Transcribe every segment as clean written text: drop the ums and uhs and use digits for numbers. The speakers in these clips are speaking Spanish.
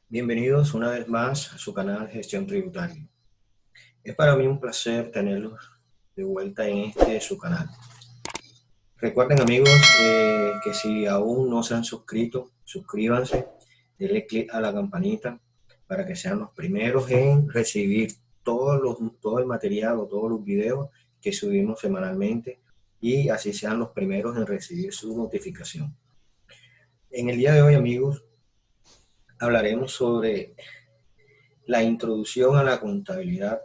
Bienvenidos una vez más a su canal Gestión Tributaria. Es para mí un placer tenerlos de vuelta en su canal. Recuerden amigos que si aún no se han suscrito, suscríbanse, denle clic a la campanita para que sean los primeros en recibir todo el material o todos los videos que subimos semanalmente y así sean los primeros en recibir su notificación. En el día de hoy amigos hablaremos sobre la introducción a la contabilidad,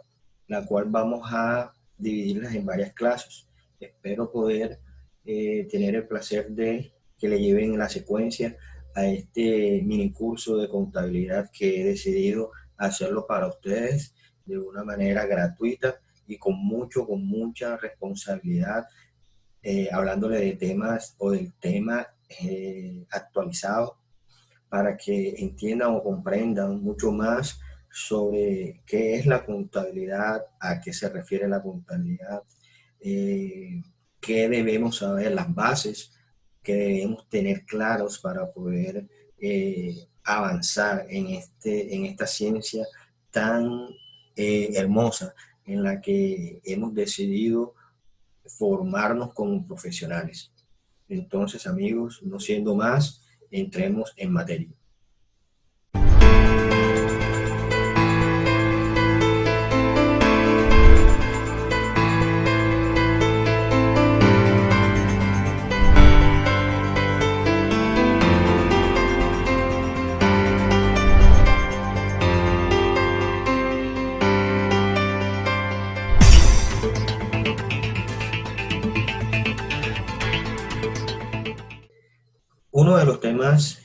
la cual vamos a dividirlas en varias clases. Espero poder tener el placer de que le lleven la secuencia a este mini curso de contabilidad que he decidido hacerlo para ustedes de una manera gratuita y con mucha responsabilidad, hablándole de temas o del tema actualizado para que entiendan o comprendan mucho más sobre qué es la contabilidad, a qué se refiere la contabilidad, eh, qué debemos saber, las bases que debemos tener claros para poder avanzar en esta ciencia tan hermosa en la que hemos decidido formarnos como profesionales. Entonces, amigos, no siendo más, entremos en materia. Uno de los temas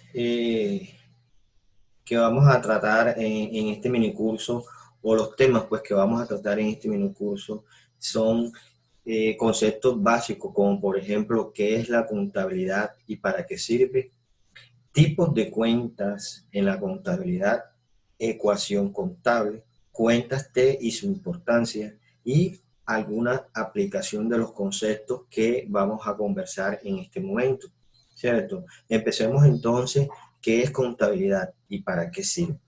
que vamos a tratar en este minicurso, o los temas pues que vamos a tratar en este minicurso, son conceptos básicos como por ejemplo qué es la contabilidad y para qué sirve, tipos de cuentas en la contabilidad, ecuación contable, cuentas T y su importancia y alguna aplicación de los conceptos que vamos a conversar en este momento, ¿cierto? Empecemos entonces, ¿qué es contabilidad y para qué sirve?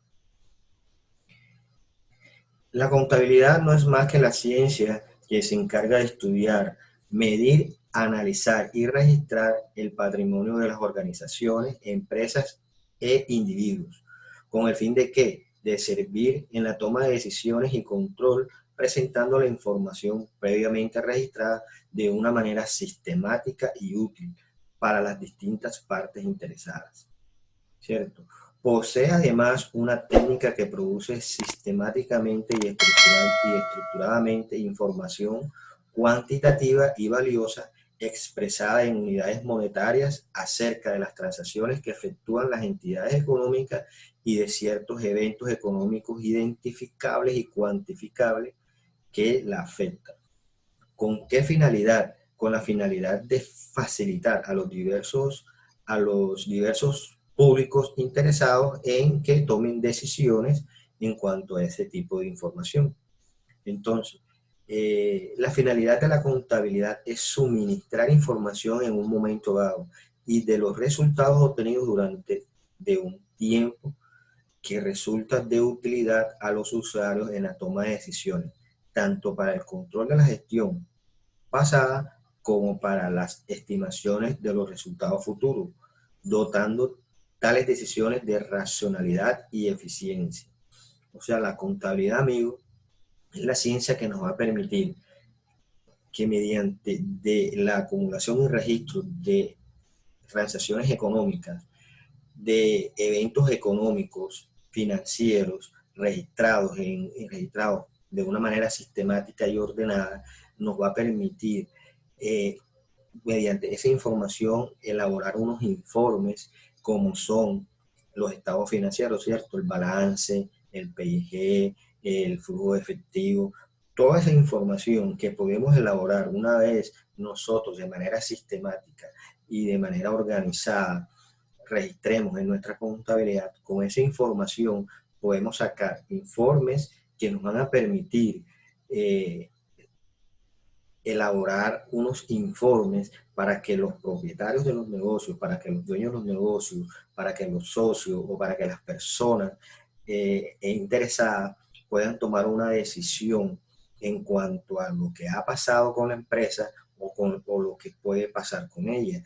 La contabilidad no es más que la ciencia que se encarga de estudiar, medir, analizar y registrar el patrimonio de las organizaciones, empresas e individuos, con el fin de ¿qué? De servir en la toma de decisiones y control, presentando la información previamente registrada de una manera sistemática y útil para las distintas partes interesadas, ¿cierto? Posee además una técnica que produce sistemáticamente y estructuradamente información cuantitativa y valiosa expresada en unidades monetarias acerca de las transacciones que efectúan las entidades económicas y de ciertos eventos económicos identificables y cuantificables que la afectan. ¿Con qué finalidad? Con la finalidad de facilitar a los diversos públicos interesados en que tomen decisiones en cuanto a ese tipo de información. Entonces, la finalidad de la contabilidad es suministrar información en un momento dado y de los resultados obtenidos durante de un tiempo que resulta de utilidad a los usuarios en la toma de decisiones, tanto para el control de la gestión pasada como para las estimaciones de los resultados futuros, dotando tales decisiones de racionalidad y eficiencia. O sea, la contabilidad, amigo, es la ciencia que nos va a permitir que mediante de la acumulación y registro de transacciones económicas, de eventos económicos, financieros, registrados de una manera sistemática y ordenada, nos va a permitir mediante esa información elaborar unos informes como son los estados financieros, ¿cierto? El balance, el PIG, el flujo efectivo, toda esa información que podemos elaborar una vez nosotros de manera sistemática y de manera organizada, registremos en nuestra contabilidad, con esa información podemos sacar informes que nos van a permitir elaborar unos informes para que los propietarios de los negocios, para que los dueños de los negocios, para que los socios o para que las personas interesadas puedan tomar una decisión en cuanto a lo que ha pasado con la empresa o lo que puede pasar con ella.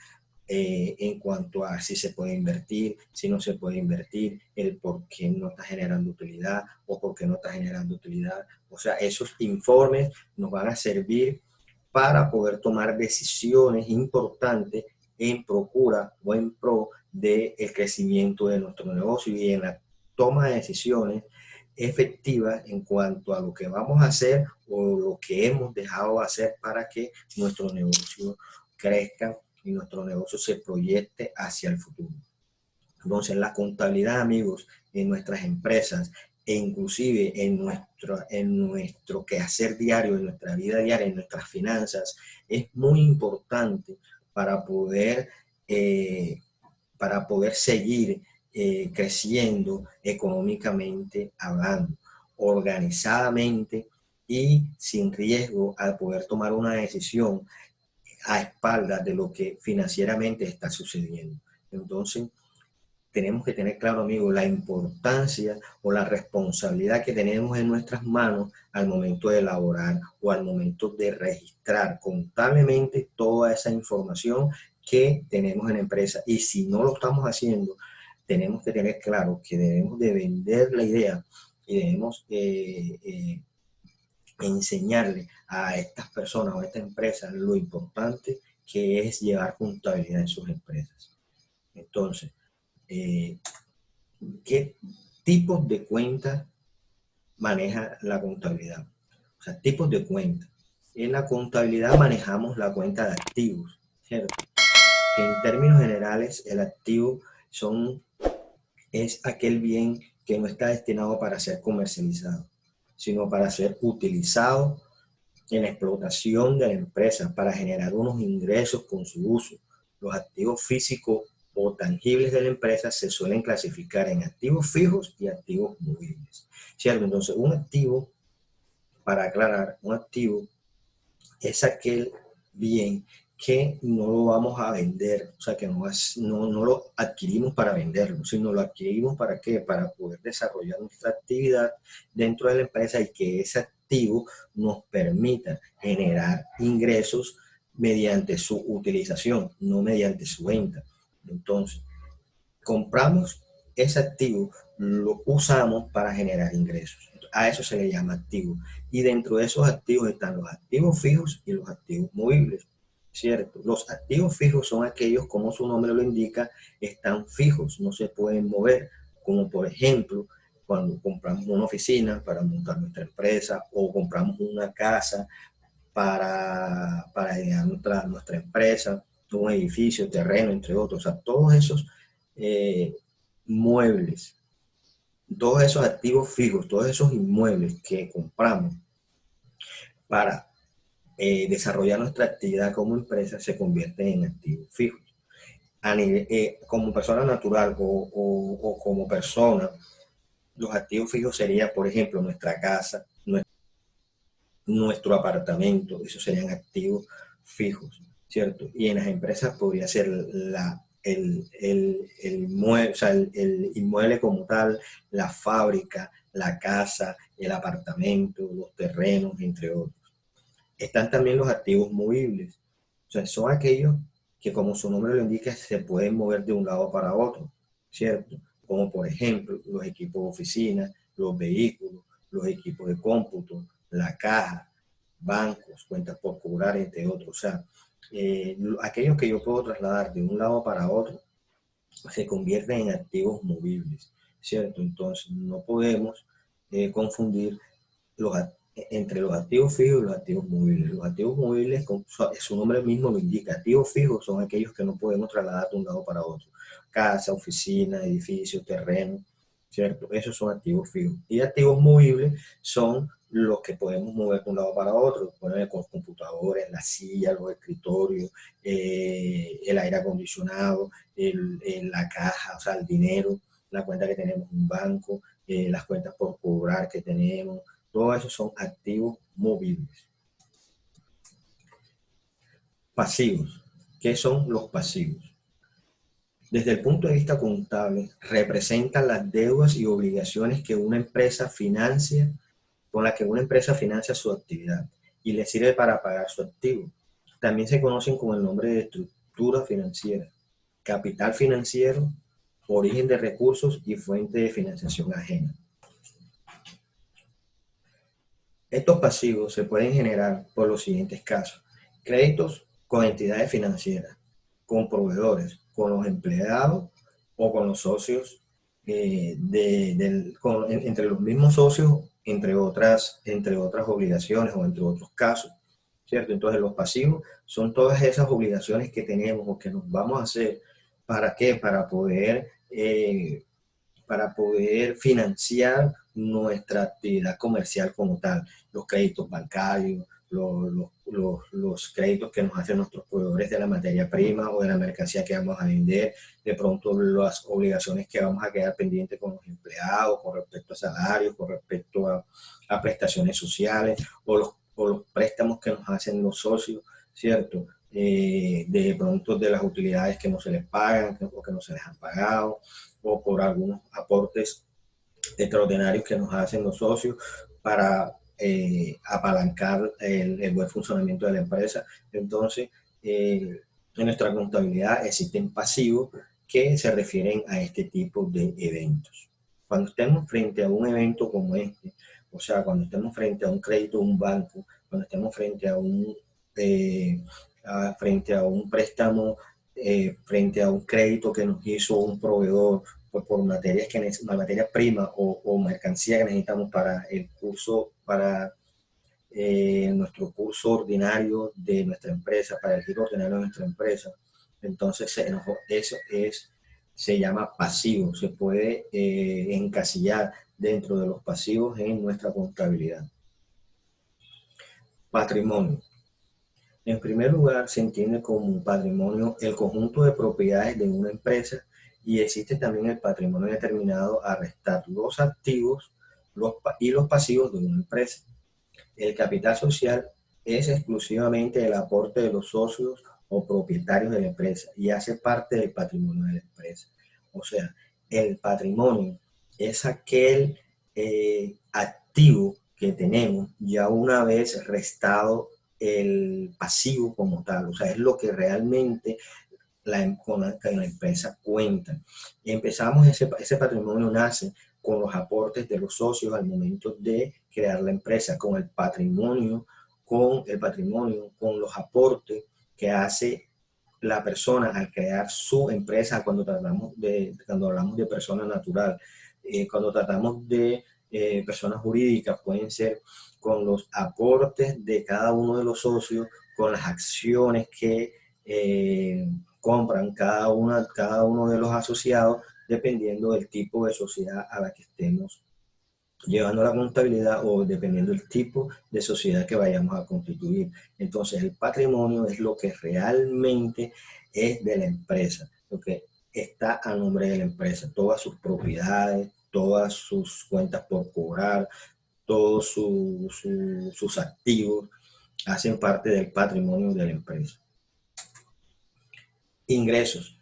En cuanto a si se puede invertir, si no se puede invertir, el por qué no está generando utilidad o por qué no está generando utilidad. O sea, esos informes nos van a servir para poder tomar decisiones importantes en procura o en pro del crecimiento de nuestro negocio y en la toma de decisiones efectivas en cuanto a lo que vamos a hacer o lo que hemos dejado de hacer para que nuestro negocio crezca y nuestro negocio se proyecte hacia el futuro. Entonces, la contabilidad, amigos, en nuestras empresas e inclusive en nuestro quehacer diario, en nuestra vida diaria, en nuestras finanzas, es muy importante para poder, eh, para poder seguir creciendo económicamente hablando, organizadamente y sin riesgo al poder tomar una decisión a espaldas de lo que financieramente está sucediendo. Entonces, tenemos que tener claro, amigos, la importancia o la responsabilidad que tenemos en nuestras manos al momento de elaborar o al momento de registrar contablemente toda esa información que tenemos en la empresa. Y si no lo estamos haciendo, tenemos que tener claro que debemos de vender la idea y debemos enseñarle a estas personas o a estas empresas lo importante que es llevar contabilidad en sus empresas. Entonces, ¿qué tipos de cuentas maneja la contabilidad? O sea, tipos de cuentas. En la contabilidad manejamos la cuenta de activos, ¿cierto? Que en términos generales el activo es aquel bien que no está destinado para ser comercializado, sino para ser utilizado en la explotación de la empresa para generar unos ingresos con su uso. Los activos físicos o tangibles de la empresa se suelen clasificar en activos fijos y activos movibles, ¿cierto? Entonces, un activo, para aclarar, un activo es aquel bien que no lo vamos a vender, o sea, que no lo adquirimos para venderlo, sino lo adquirimos para qué, para poder desarrollar nuestra actividad dentro de la empresa y que ese activo nos permita generar ingresos mediante su utilización, no mediante su venta. Entonces, compramos ese activo, lo usamos para generar ingresos. A eso se le llama activo. Y dentro de esos activos están los activos fijos y los activos movibles, ¿cierto? Los activos fijos son aquellos, como su nombre lo indica, están fijos, no se pueden mover, como por ejemplo, cuando compramos una oficina para montar nuestra empresa o compramos una casa para llegar a nuestra empresa, un edificio, terreno, entre otros. O sea, todos esos eh, muebles, todos esos activos fijos, todos esos inmuebles que compramos para desarrollar nuestra actividad como empresa se convierten en activos fijos. Como persona natural o como persona, los activos fijos serían, por ejemplo, nuestra casa, nuestro apartamento, esos serían activos fijos, ¿cierto? Y en las empresas podría ser o sea, el inmueble como tal, la fábrica, la casa, el apartamento, los terrenos, entre otros. Están también los activos movibles, o sea, son aquellos que, como su nombre lo indica, se pueden mover de un lado para otro, ¿cierto? Como por ejemplo los equipos de oficina, los vehículos, los equipos de cómputo, la caja, bancos, cuentas por cobrar, entre otros. O sea, aquellos que yo puedo trasladar de un lado para otro se convierten en activos movibles, ¿cierto? Entonces no podemos confundir los, entre los activos fijos y los activos movibles. Los activos moviles, su nombre mismo lo indica, activos fijos son aquellos que no podemos trasladar de un lado para otro. Casa, oficina, edificio, terreno, ¿cierto? Esos son activos fijos. Y activos movibles son los que podemos mover de un lado para otro, poner con computadores, la silla, los escritorios, el aire acondicionado, la caja, o sea, el dinero, la cuenta que tenemos en un banco, las cuentas por cobrar que tenemos, todos esos son activos movibles. Pasivos. ¿Qué son los pasivos? Desde el punto de vista contable, representan las deudas y obligaciones que una empresa financia, con las que una empresa financia su actividad y le sirve para pagar su activo. También se conocen con el nombre de estructura financiera, capital financiero, origen de recursos y fuente de financiación ajena. Estos pasivos se pueden generar por los siguientes casos: créditos con entidades financieras, con proveedores, con los empleados o con los socios, entre los mismos socios, entre otras obligaciones o entre otros casos, ¿cierto? Entonces los pasivos son todas esas obligaciones que tenemos o que nos vamos a hacer. ¿Para qué? Para poder financiar nuestra actividad comercial como tal, los créditos bancarios, los créditos que nos hacen nuestros proveedores de la materia prima o de la mercancía que vamos a vender, de pronto las obligaciones que vamos a quedar pendientes con los empleados, con respecto a salarios, con respecto a prestaciones sociales, o los préstamos que nos hacen los socios, ¿cierto? De pronto de las utilidades que no se les pagan o que no se les han pagado, o por algunos aportes extraordinarios que nos hacen los socios para apalancar el buen funcionamiento de la empresa. Entonces, en nuestra contabilidad existen pasivos que se refieren a este tipo de eventos. Cuando estemos frente a un evento como este, o sea, cuando estemos frente a un crédito de un banco, cuando estemos frente a un préstamo, frente a un crédito que nos hizo un proveedor por materias materia prima o mercancía que necesitamos para el curso, para nuestro curso ordinario de nuestra empresa, para el giro ordinario de nuestra empresa. Entonces, eso se llama pasivo, se puede encasillar dentro de los pasivos en nuestra contabilidad. Patrimonio. En primer lugar, se entiende como patrimonio el conjunto de propiedades de una empresa, y existe también el patrimonio determinado a restar los activos y los pasivos de una empresa. El capital social es exclusivamente el aporte de los socios o propietarios de la empresa y hace parte del patrimonio de la empresa. O sea, el patrimonio es aquel activo que tenemos ya una vez restado el pasivo como tal. O sea, es lo que realmente con la empresa cuenta. Y empezamos, ese patrimonio nace con los aportes de los socios al momento de crear la empresa, con el patrimonio, con los aportes que hace la persona al crear su empresa. Cuando hablamos de persona natural, cuando tratamos de personas jurídicas, pueden ser con los aportes de cada uno de los socios, con las acciones que compran cada uno de los asociados, dependiendo del tipo de sociedad a la que estemos llevando la contabilidad o dependiendo del tipo de sociedad que vayamos a constituir. Entonces, el patrimonio es lo que realmente es de la empresa, lo que está a nombre de la empresa, todas sus propiedades, todas sus cuentas por cobrar, todos sus activos hacen parte del patrimonio de la empresa. Ingresos.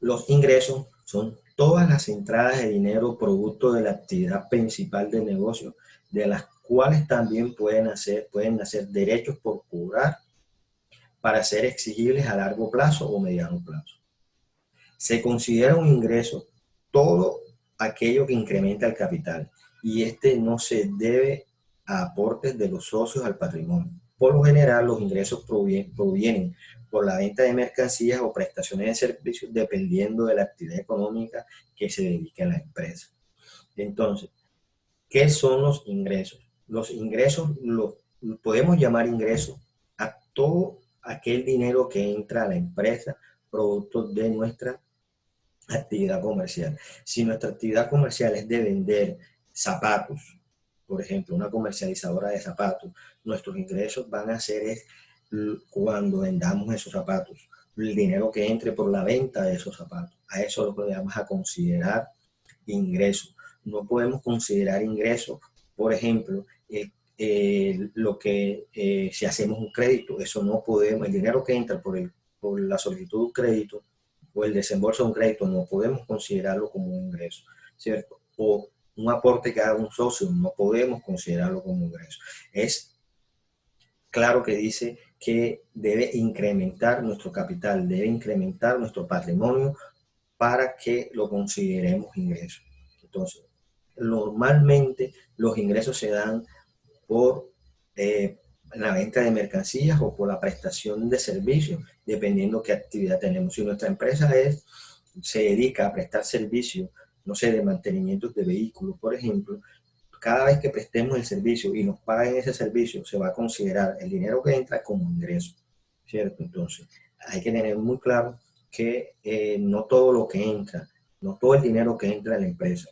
Los ingresos son todas las entradas de dinero producto de la actividad principal del negocio, de las cuales también pueden nacer derechos por cobrar para ser exigibles a largo plazo o mediano plazo. Se considera un ingreso todo aquello que incrementa el capital, y este no se debe a aportes de los socios al patrimonio. Por lo general, los ingresos provienen por la venta de mercancías o prestaciones de servicios, dependiendo de la actividad económica que se dedique a la empresa. Entonces, ¿qué son los ingresos? Los ingresos los podemos llamar ingresos a todo aquel dinero que entra a la empresa producto de nuestra actividad comercial. Si nuestra actividad comercial es de vender zapatos, por ejemplo, una comercializadora de zapatos, nuestros ingresos van a ser cuando vendamos esos zapatos, el dinero que entre por la venta de esos zapatos. A eso lo podemos considerar ingresos. No podemos considerar ingresos, por ejemplo, si hacemos un crédito, eso no podemos, el dinero que entra por la solicitud de un crédito o el desembolso de un crédito no podemos considerarlo como un ingreso, ¿cierto? O un aporte que haga un socio no podemos considerarlo como un ingreso. Es claro que dice que debe incrementar nuestro capital, debe incrementar nuestro patrimonio para que lo consideremos ingreso. Entonces, normalmente los ingresos se dan por la venta de mercancías o por la prestación de servicios, dependiendo qué actividad tenemos. Si nuestra empresa se dedica a prestar servicios, no sé, de mantenimiento de vehículos, por ejemplo, cada vez que prestemos el servicio y nos paguen ese servicio, se va a considerar el dinero que entra como ingreso, ¿cierto? Entonces, hay que tener muy claro que no todo lo que entra, no todo el dinero que entra en la empresa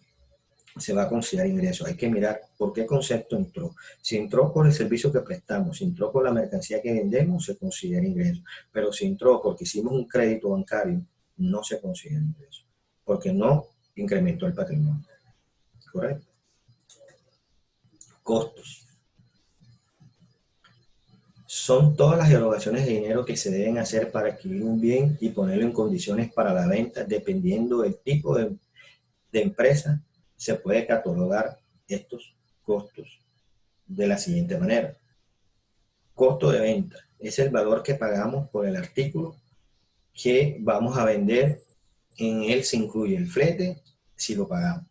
se va a considerar ingreso. Hay que mirar por qué concepto entró. Si entró por el servicio que prestamos, si entró por la mercancía que vendemos, se considera ingreso. Pero si entró porque hicimos un crédito bancario, no se considera ingreso, porque no incrementó el patrimonio. ¿Correcto? Costos. Son todas las erogaciones de dinero que se deben hacer para adquirir un bien y ponerlo en condiciones para la venta, dependiendo del tipo de empresa. Se puede catalogar estos costos de la siguiente manera. Costo de venta es el valor que pagamos por el artículo que vamos a vender. En él se incluye el flete si lo pagamos.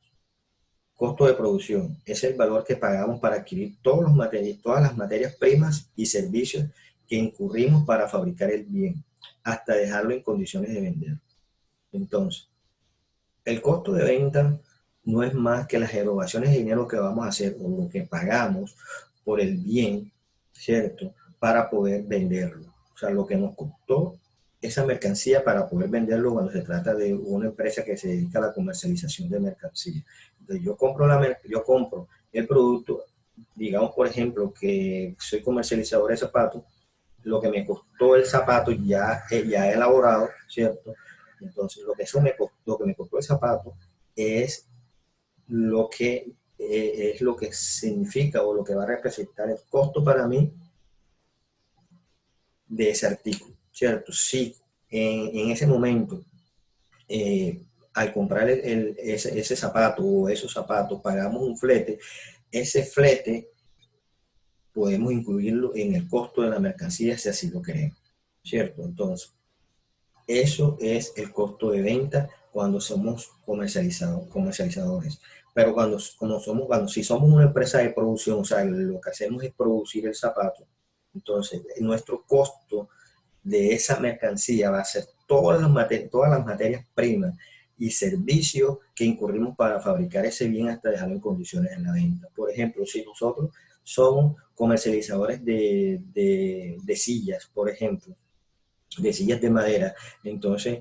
Costo de producción es el valor que pagamos para adquirir todas las materias primas y servicios que incurrimos para fabricar el bien, hasta dejarlo en condiciones de vender. Entonces, el costo de venta no es más que las erogaciones de dinero que vamos a hacer o lo que pagamos por el bien, ¿cierto? Para poder venderlo. O sea, lo que nos costó esa mercancía para poder venderlo cuando se trata de una empresa que se dedica a la comercialización de mercancía. Entonces, yo compro el producto, digamos, por ejemplo, que soy comercializador de zapatos, lo que me costó el zapato ya elaborado, ¿cierto? Entonces, lo que me costó el zapato es es lo que significa o lo que va a representar el costo para mí de ese artículo, ¿cierto? Si en ese momento, al comprar ese zapato o esos zapatos, pagamos un flete, ese flete podemos incluirlo en el costo de la mercancía si así lo queremos, ¿cierto? Entonces, eso es el costo de venta cuando somos comercializadores. Pero si somos una empresa de producción, o sea, lo que hacemos es producir el zapato, entonces nuestro costo de esa mercancía va a ser todas las materias primas y servicios que incurrimos para fabricar ese bien hasta dejarlo en condiciones en la venta. Por ejemplo, si nosotros somos comercializadores de sillas, por ejemplo, de sillas de madera, entonces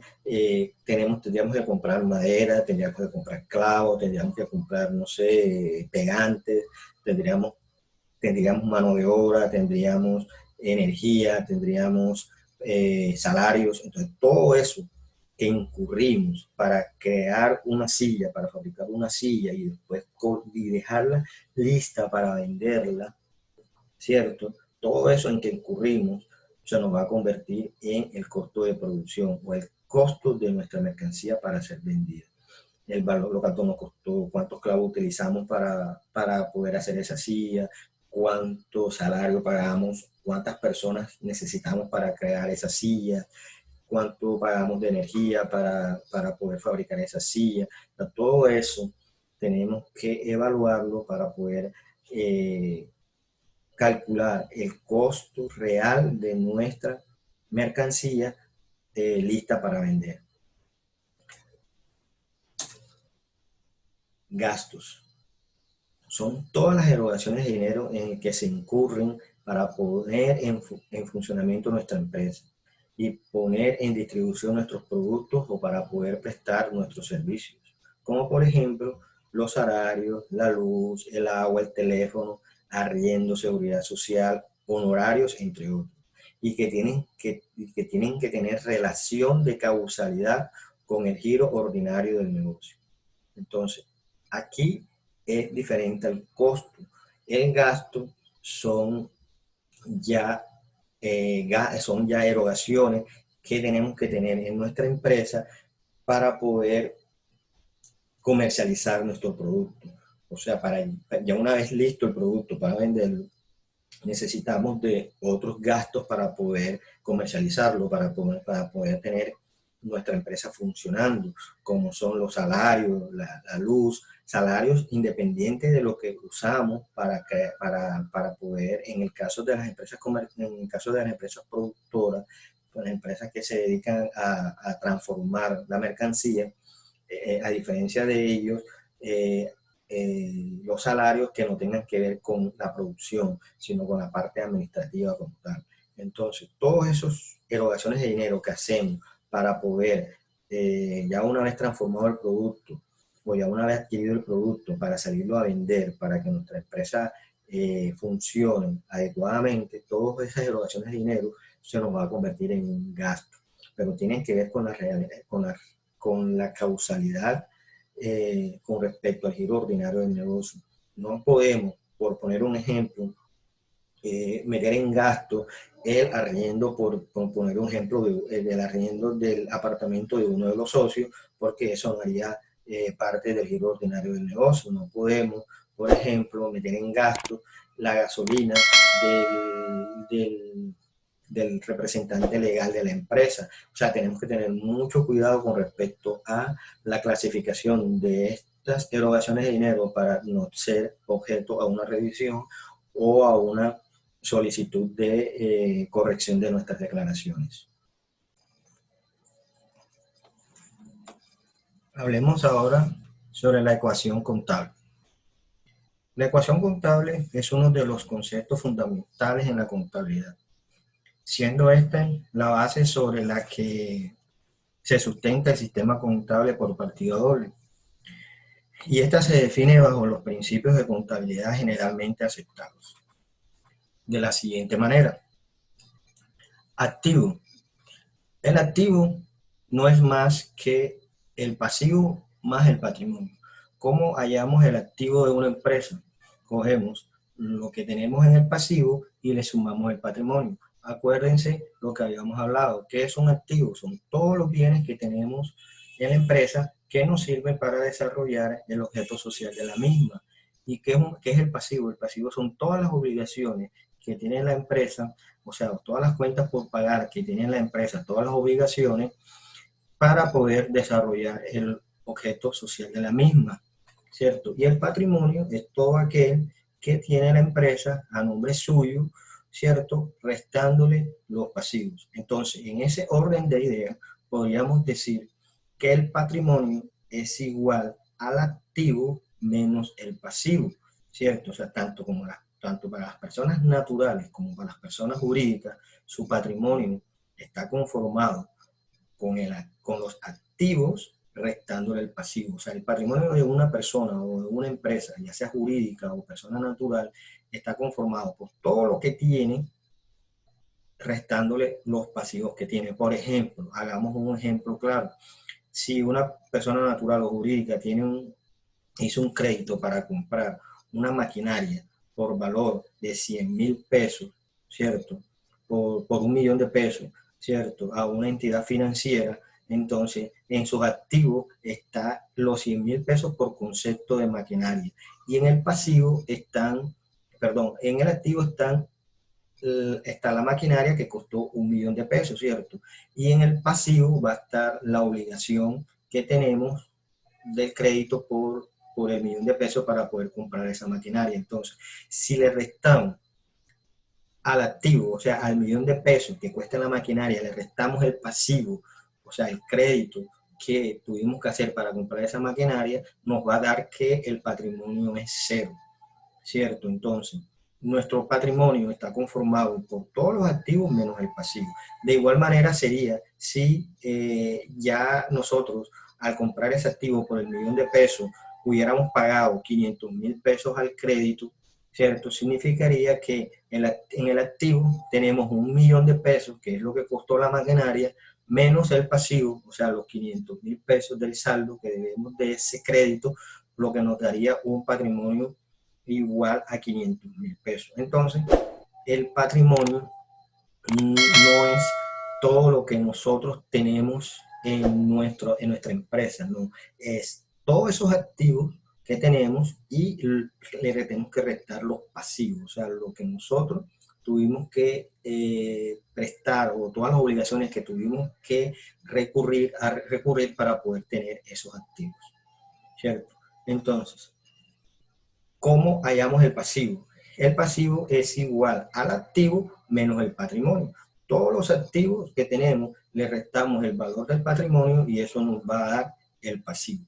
tendríamos que comprar madera, tendríamos que comprar clavos, tendríamos que comprar, no sé, pegantes, tendríamos mano de obra, tendríamos energía, tendríamos salarios. Entonces todo eso que incurrimos para crear una silla, para fabricar una silla y después dejarla lista para venderla, ¿cierto? Todo eso en que incurrimos se nos va a convertir en el costo de producción o el costo de nuestra mercancía para ser vendida. El valor, lo que nos costó, cuántos clavos utilizamos para poder hacer esa silla, cuánto salario pagamos, cuántas personas necesitamos para crear esa silla, cuánto pagamos de energía para poder fabricar esa silla. Todo eso tenemos que evaluarlo para poder calcular el costo real de nuestra mercancía lista para vender. Gastos. Son todas las erogaciones de dinero en que se incurren para poner en funcionamiento nuestra empresa y poner en distribución nuestros productos o para poder prestar nuestros servicios, como por ejemplo los salarios, la luz, el agua, el teléfono, arriendo, seguridad social, honorarios, entre otros, y que tienen que tener relación de causalidad con el giro ordinario del negocio. Entonces, aquí es diferente al costo. El gasto son ya erogaciones que tenemos que tener en nuestra empresa para poder comercializar nuestro producto. O sea, ya una vez listo el producto para venderlo, necesitamos de otros gastos para poder comercializarlo, para poder tener nuestra empresa funcionando, como son los salarios, la luz, salarios independientes de lo que usamos para poder, en el caso de las empresas en el caso de las empresas productoras, las empresas que se dedican a transformar la mercancía, a diferencia de ellos, los salarios que no tengan que ver con la producción, sino con la parte administrativa como tal. Entonces, todas esas erogaciones de dinero que hacemos para poder, ya una vez transformado el producto, o ya una vez adquirido el producto, para salirlo a vender, para que nuestra empresa funcione adecuadamente, todas esas erogaciones de dinero se nos va a convertir en un gasto, pero tienen que ver con la realidad, con la causalidad con respecto al giro ordinario del negocio. No podemos, por poner un ejemplo, meter en gasto el arriendo, por poner un ejemplo, del arriendo del apartamento de uno de los socios, porque eso no haría parte del giro ordinario del negocio. No podemos, por ejemplo, meter en gasto la gasolina del representante legal de la empresa. O sea, tenemos que tener mucho cuidado con respecto a la clasificación de estas erogaciones de dinero para no ser objeto a una revisión o a una solicitud de corrección de nuestras declaraciones. Hablemos ahora sobre la ecuación contable. La ecuación contable es uno de los conceptos fundamentales en la contabilidad, siendo esta la base sobre la que se sustenta el sistema contable por partida doble. Y esta se define bajo los principios de contabilidad generalmente aceptados, de la siguiente manera. Activo. El activo no es más que el pasivo más el patrimonio. ¿Cómo hallamos el activo de una empresa? Cogemos lo que tenemos en el pasivo y le sumamos el patrimonio. Acuérdense lo que habíamos hablado. ¿Qué es un activo? Son todos los bienes que tenemos en la empresa que nos sirven para desarrollar el objeto social de la misma. ¿Y qué es el pasivo? El pasivo son todas las obligaciones que tiene la empresa, o sea, todas las cuentas por pagar que tiene la empresa, todas las obligaciones para poder desarrollar el objeto social de la misma, ¿cierto? Y el patrimonio es todo aquel que tiene la empresa a nombre suyo, ¿cierto? Restándole los pasivos. Entonces, en ese orden de ideas, podríamos decir que el patrimonio es igual al activo menos el pasivo, ¿cierto? O sea, tanto para las personas naturales como para las personas jurídicas, su patrimonio está conformado con los activos restándole el pasivo. O sea, el patrimonio de una persona o de una empresa, ya sea jurídica o persona natural, está conformado por todo lo que tiene restándole los pasivos que tiene. Por ejemplo, hagamos un ejemplo claro. Si una persona natural o jurídica hizo un crédito para comprar una maquinaria por valor de 100,000 pesos, ¿cierto? Por 1,000,000 de pesos, ¿cierto? A una entidad financiera, entonces en sus activos está los 100,000 pesos por concepto de maquinaria. Y en el pasivo en el activo está la maquinaria que costó 1,000,000 de pesos, ¿cierto? Y en el pasivo va a estar la obligación que tenemos del crédito por el 1,000,000 de pesos para poder comprar esa maquinaria. Entonces, si le restamos al activo, o sea, al 1,000,000 de pesos que cuesta la maquinaria, le restamos el pasivo, o sea, el crédito que tuvimos que hacer para comprar esa maquinaria, nos va a dar que el patrimonio es cero, ¿cierto? Entonces, nuestro patrimonio está conformado por todos los activos menos el pasivo. De igual manera sería si ya nosotros al comprar ese activo por el 1,000,000 de pesos hubiéramos pagado 500,000 pesos al crédito, ¿cierto? Significaría que en el activo tenemos 1,000,000 de pesos, que es lo que costó la maquinaria, menos el pasivo, o sea, los 500,000 pesos del saldo que debemos de ese crédito, lo que nos daría un patrimonio igual a 500,000 pesos. Entonces, el patrimonio no es todo lo que nosotros tenemos en nuestra empresa, ¿no? Es todos esos activos que tenemos y le tenemos que restar los pasivos, o sea, lo que nosotros tuvimos que prestar o todas las obligaciones que tuvimos que recurrir para poder tener esos activos, ¿cierto? Entonces, ¿cómo hallamos el pasivo? El pasivo es igual al activo menos el patrimonio. Todos los activos que tenemos le restamos el valor del patrimonio y eso nos va a dar el pasivo.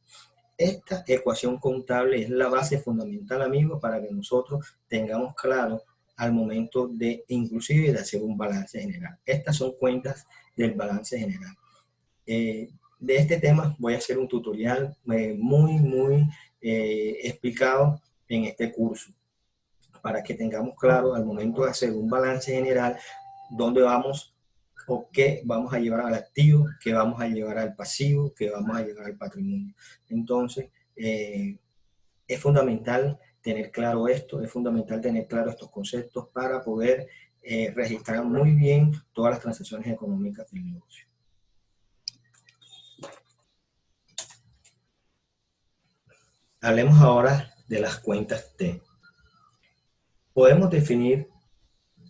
Esta ecuación contable es la base fundamental, amigos, para que nosotros tengamos claro al momento de inclusive de hacer un balance general. Estas son cuentas del balance general. De este tema voy a hacer un tutorial muy explicado en este curso, para que tengamos claro al momento de hacer un balance general dónde vamos o qué vamos a llevar al activo, qué vamos a llevar al pasivo, qué vamos a llevar al patrimonio. Entonces, es fundamental tener claro esto, es fundamental tener claro estos conceptos para poder registrar muy bien todas las transacciones económicas del negocio. Hablemos ahora de las cuentas T. Podemos definir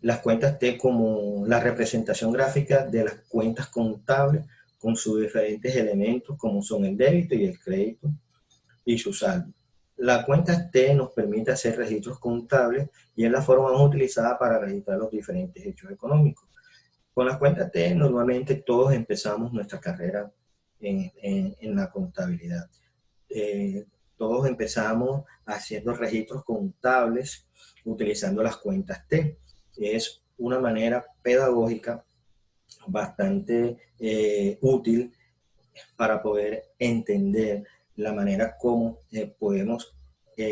las cuentas T como la representación gráfica de las cuentas contables con sus diferentes elementos como son el débito y el crédito y su saldo. La cuenta T nos permite hacer registros contables y es la forma más utilizada para registrar los diferentes hechos económicos. Con las cuentas T normalmente todos empezamos nuestra carrera en la contabilidad. Todos empezamos haciendo registros contables utilizando las cuentas T. Es una manera pedagógica bastante útil para poder entender la manera como podemos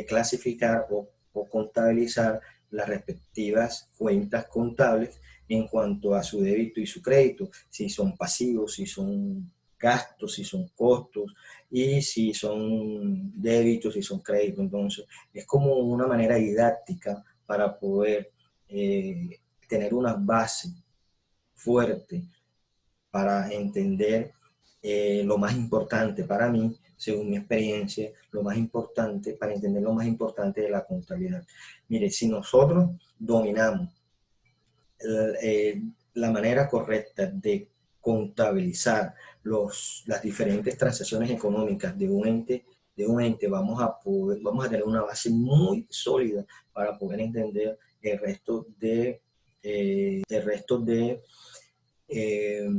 clasificar o contabilizar las respectivas cuentas contables en cuanto a su débito y su crédito, si son pasivos, si son gastos, si son costos y si son débitos, si son créditos. Entonces, es como una manera didáctica para poder tener una base fuerte para entender lo más importante para mí, según mi experiencia, lo más importante, para entender lo más importante de la contabilidad. Mire, si nosotros dominamos la manera correcta de contabilizar las diferentes transacciones económicas de un ente, vamos a tener una base muy sólida para poder entender el resto de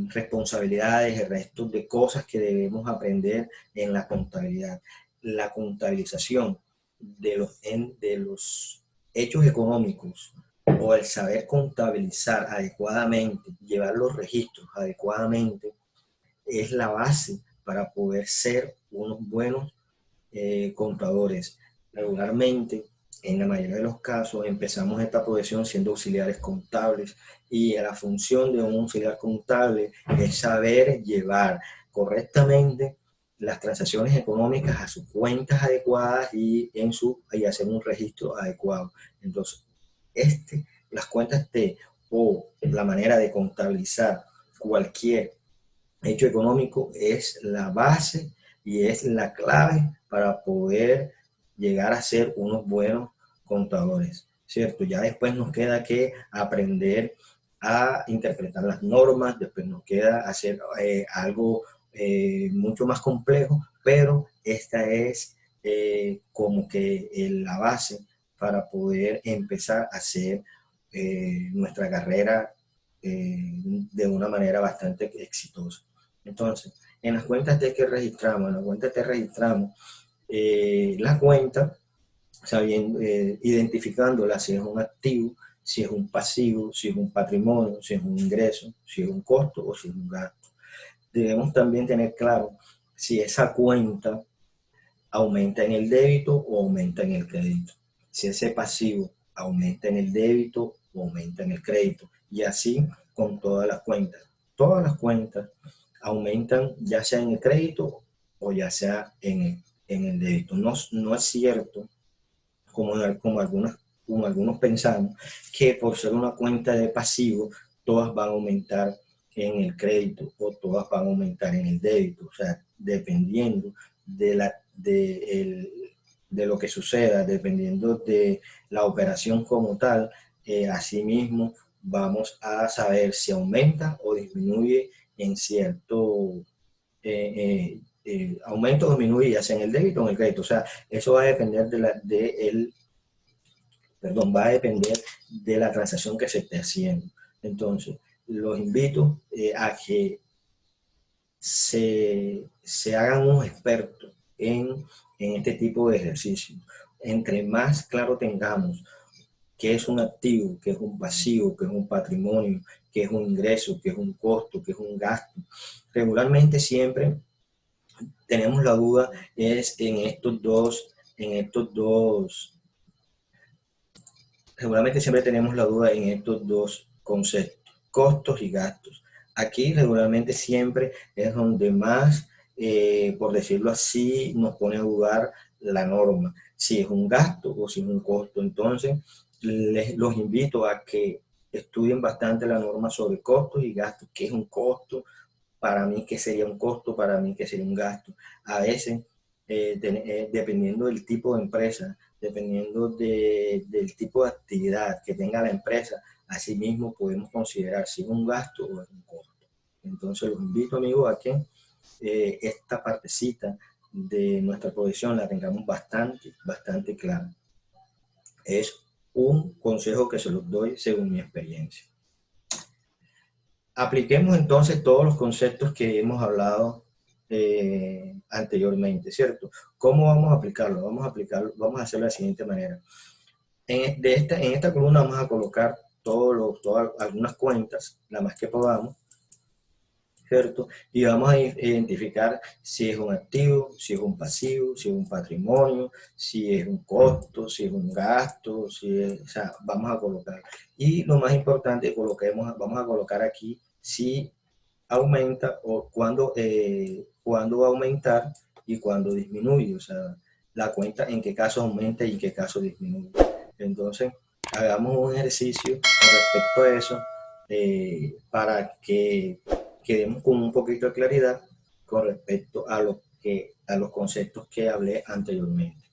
responsabilidades, el resto de cosas que debemos aprender en la contabilidad. La contabilización de los hechos económicos o el saber contabilizar adecuadamente, llevar los registros adecuadamente, es la base para poder ser unos buenos contadores. Regularmente, en la mayoría de los casos, empezamos esta profesión siendo auxiliares contables y la función de un auxiliar contable es saber llevar correctamente las transacciones económicas a sus cuentas adecuadas y hacer un registro adecuado. Entonces, las cuentas T o la manera de contabilizar cualquier hecho económico es la base y es la clave para poder llegar a ser unos buenos contadores, ¿cierto? Ya después nos queda que aprender a interpretar las normas, después nos queda hacer algo mucho más complejo, pero esta es como que la base para poder empezar a hacer nuestra carrera de una manera bastante exitosa. Entonces, en las cuentas T que registramos, la cuenta, sabiendo, identificándola si es un activo, si es un pasivo, si es un patrimonio, si es un ingreso, si es un costo o si es un gasto. Debemos también tener claro si esa cuenta aumenta en el débito o aumenta en el crédito. Si ese pasivo aumenta en el débito o aumenta en el crédito. Y así con todas las cuentas. Todas las cuentas aumentan ya sea en el crédito o ya sea en el débito. No es cierto, como algunos pensamos, que por ser una cuenta de pasivo, todas van a aumentar en el crédito o todas van a aumentar en el débito. O sea, dependiendo de lo que suceda, dependiendo de la operación como tal, asimismo vamos a saber si aumenta o disminuye en cierto aumento o disminuye ya sea en el débito o en el crédito. O sea, eso va a depender va a depender de la transacción que se esté haciendo. Entonces, los invito a que se hagan unos expertos en este tipo de ejercicio. Entre más claro tengamos qué es un activo, qué es un pasivo, qué es un patrimonio, qué es un ingreso, qué es un costo, qué es un gasto. Regularmente siempre tenemos la duda es regularmente siempre tenemos la duda en estos dos conceptos, costos y gastos. Aquí regularmente siempre es donde más, por decirlo así, nos pone a dudar la norma, si es un gasto o si es un costo. Entonces, los invito a que estudien bastante la norma sobre costos y gastos, qué es un costo, para mí qué sería un costo, para mí qué sería un gasto. A veces, dependiendo del tipo de empresa, dependiendo del tipo de actividad que tenga la empresa, asimismo podemos considerar si es un gasto o es un costo. Entonces los invito, amigos, a que esta partecita de nuestra profesión la tengamos bastante clara. Es un consejo que se los doy según mi experiencia. Apliquemos entonces todos los conceptos que hemos hablado anteriormente, ¿cierto? ¿Cómo vamos a aplicarlo? Vamos a hacerlo de la siguiente manera. En esta columna vamos a colocar todas algunas cuentas, la más que podamos, ¿cierto? Y vamos a identificar si es un activo, si es un pasivo, si es un patrimonio, si es un costo, si es un gasto, o sea, vamos a colocar. Y lo más importante, vamos a colocar aquí si aumenta o cuándo va a aumentar y cuándo disminuye, o sea, la cuenta en qué caso aumenta y en qué caso disminuye. Entonces, hagamos un ejercicio con respecto a eso para que quedemos con un poquito de claridad con respecto a los conceptos que hablé anteriormente.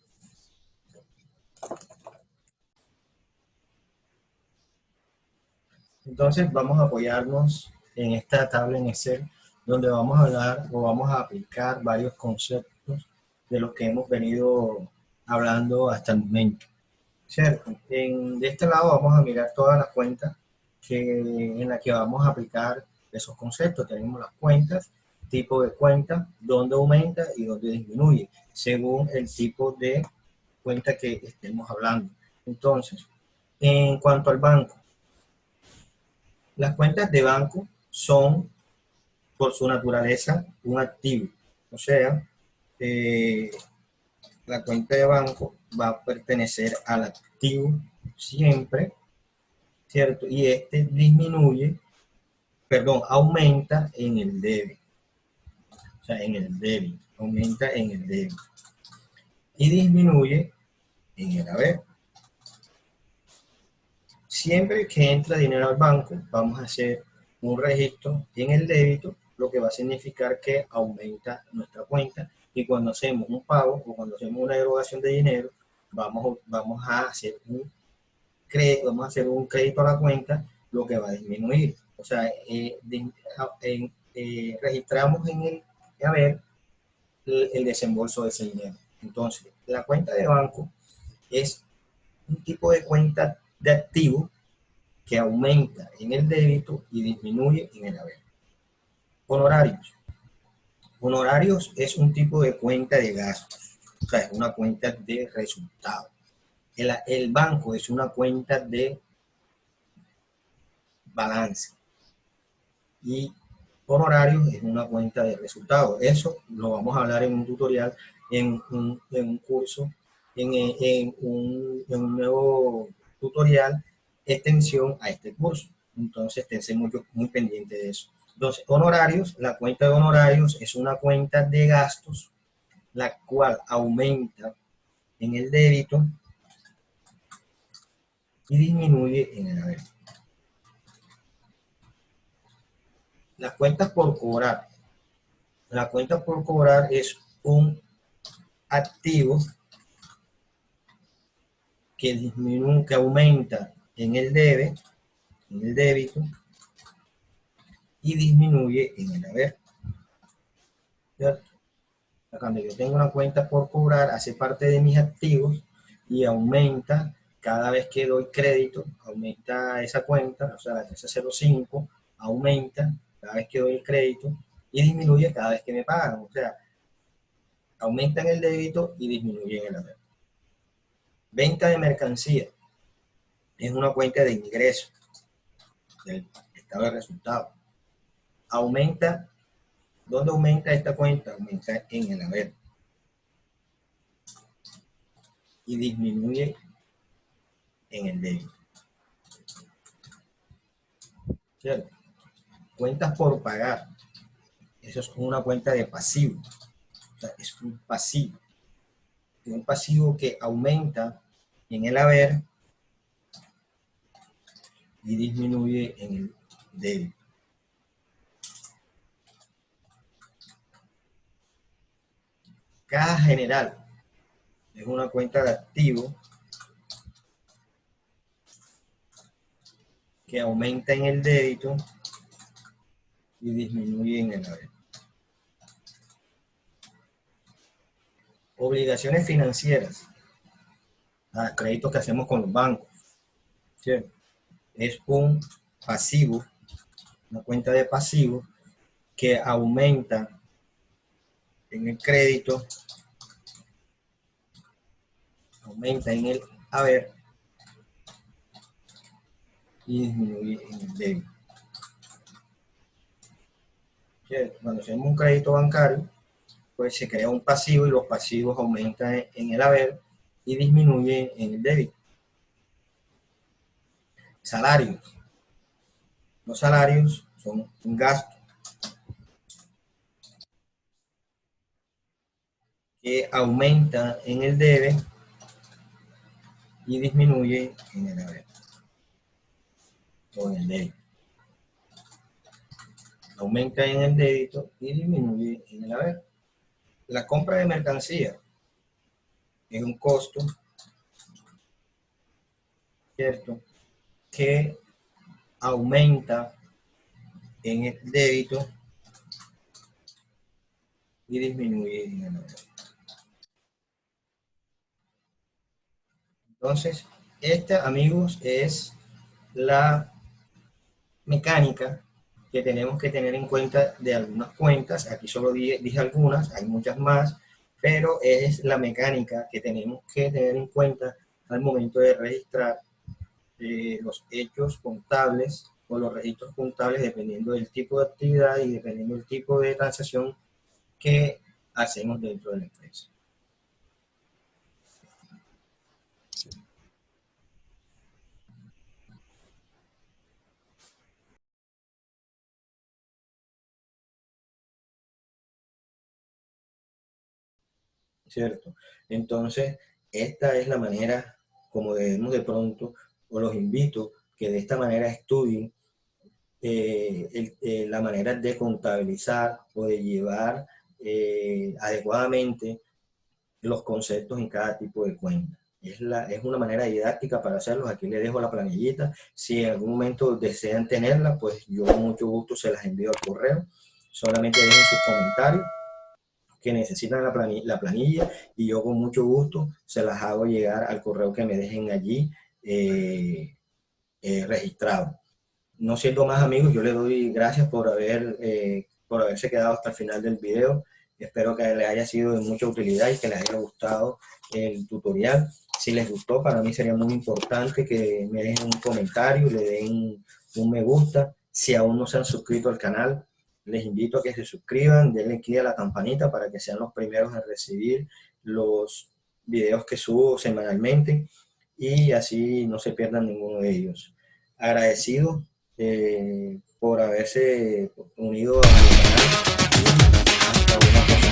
Entonces vamos a apoyarnos en esta tabla en Excel, donde vamos a hablar o vamos a aplicar varios conceptos de los que hemos venido hablando hasta el momento. ¿Cierto? De este lado vamos a mirar todas las cuentas en las que vamos a aplicar esos conceptos. Tenemos las cuentas, tipo de cuenta, dónde aumenta y dónde disminuye, según el tipo de cuenta que estemos hablando. Entonces, en cuanto al banco, las cuentas de banco son, por su naturaleza, un activo. O sea, la cuenta de banco va a pertenecer al activo siempre, ¿cierto? Y este aumenta en el débito. O sea, en el débito, aumenta en el débito. Y disminuye en el haber. Siempre que entra dinero al banco, vamos a hacer un registro en el débito, lo que va a significar que aumenta nuestra cuenta. Y cuando hacemos un pago o cuando hacemos una erogación de dinero, vamos a hacer un crédito a la cuenta, lo que va a disminuir. O sea, registramos en el haber el desembolso de ese dinero. Entonces, la cuenta de banco es un tipo de cuenta de activo que aumenta en el débito y disminuye en el haber. Honorarios. Honorarios es un tipo de cuenta de gastos, o sea, es una cuenta de resultados. El banco es una cuenta de balance y honorarios es una cuenta de resultados. Eso lo vamos a hablar en un tutorial, en un curso, en un nuevo tutorial, extensión a este curso. Entonces, esténse muy pendiente de eso. Entonces, honorarios, la cuenta de honorarios es una cuenta de gastos, la cual aumenta en el débito y disminuye en el haber. Las cuentas por cobrar. La cuenta por cobrar es un activo que disminuye, que aumenta en el débito, y disminuye en el haber. ¿Cierto? Cuando yo tengo una cuenta por cobrar, hace parte de mis activos y aumenta cada vez que doy crédito, aumenta esa cuenta, o sea, la tasa 0,5 aumenta cada vez que doy el crédito y disminuye cada vez que me pagan. O sea, aumenta en el débito y disminuye en el haber. Venta de mercancía es una cuenta de ingreso del estado de resultados. Aumenta, ¿dónde aumenta esta cuenta? Aumenta en el haber. Y disminuye en el débito. ¿Cierto? Cuentas por pagar. Eso es una cuenta de pasivo. O sea, es un pasivo. Un pasivo que aumenta en el haber y disminuye en el débito. Caja general es una cuenta de activo que aumenta en el débito y disminuye en el haber. Obligaciones financieras, créditos que hacemos con los bancos, ¿cierto? Es un pasivo, una cuenta de pasivo que aumenta en el crédito, aumenta en el haber y disminuye en el débito. Cuando hacemos un crédito bancario, pues se crea un pasivo y los pasivos aumentan en el haber y disminuyen en el débito. Salarios. Los salarios son un gasto que aumenta en el debe y disminuye en el haber o en el débito. Aumenta en el débito y disminuye en el haber. La compra de mercancía es un costo, ¿cierto?, que aumenta en el débito y disminuye en el haber. Entonces, esta, amigos, es la mecánica que tenemos que tener en cuenta de algunas cuentas. Aquí solo dije algunas, hay muchas más, pero es la mecánica que tenemos que tener en cuenta al momento de registrar los hechos contables o los registros contables, dependiendo del tipo de actividad y dependiendo del tipo de transacción que hacemos dentro de la empresa. ¿Cierto? Entonces, esta es la manera como debemos de pronto, o los invito que de esta manera estudien la manera de contabilizar o de llevar adecuadamente los conceptos en cada tipo de cuenta. Es una manera didáctica para hacerlos. Aquí les dejo la planillita. Si en algún momento desean tenerla, pues yo con mucho gusto se las envío al correo. Solamente dejen sus comentarios que necesitan la planilla y yo con mucho gusto se las hago llegar al correo que me dejen allí registrado. No siendo más, amigos, yo les doy gracias por haberse quedado hasta el final del video. Espero que les haya sido de mucha utilidad y que les haya gustado el tutorial. Si les gustó, para mí sería muy importante que me dejen un comentario, le den un me gusta. Si aún no se han suscrito al canal, les invito a que se suscriban, denle clic a la campanita para que sean los primeros en recibir los videos que subo semanalmente y así no se pierdan ninguno de ellos. Agradecido por haberse unido a mi canal. Hasta una próxima.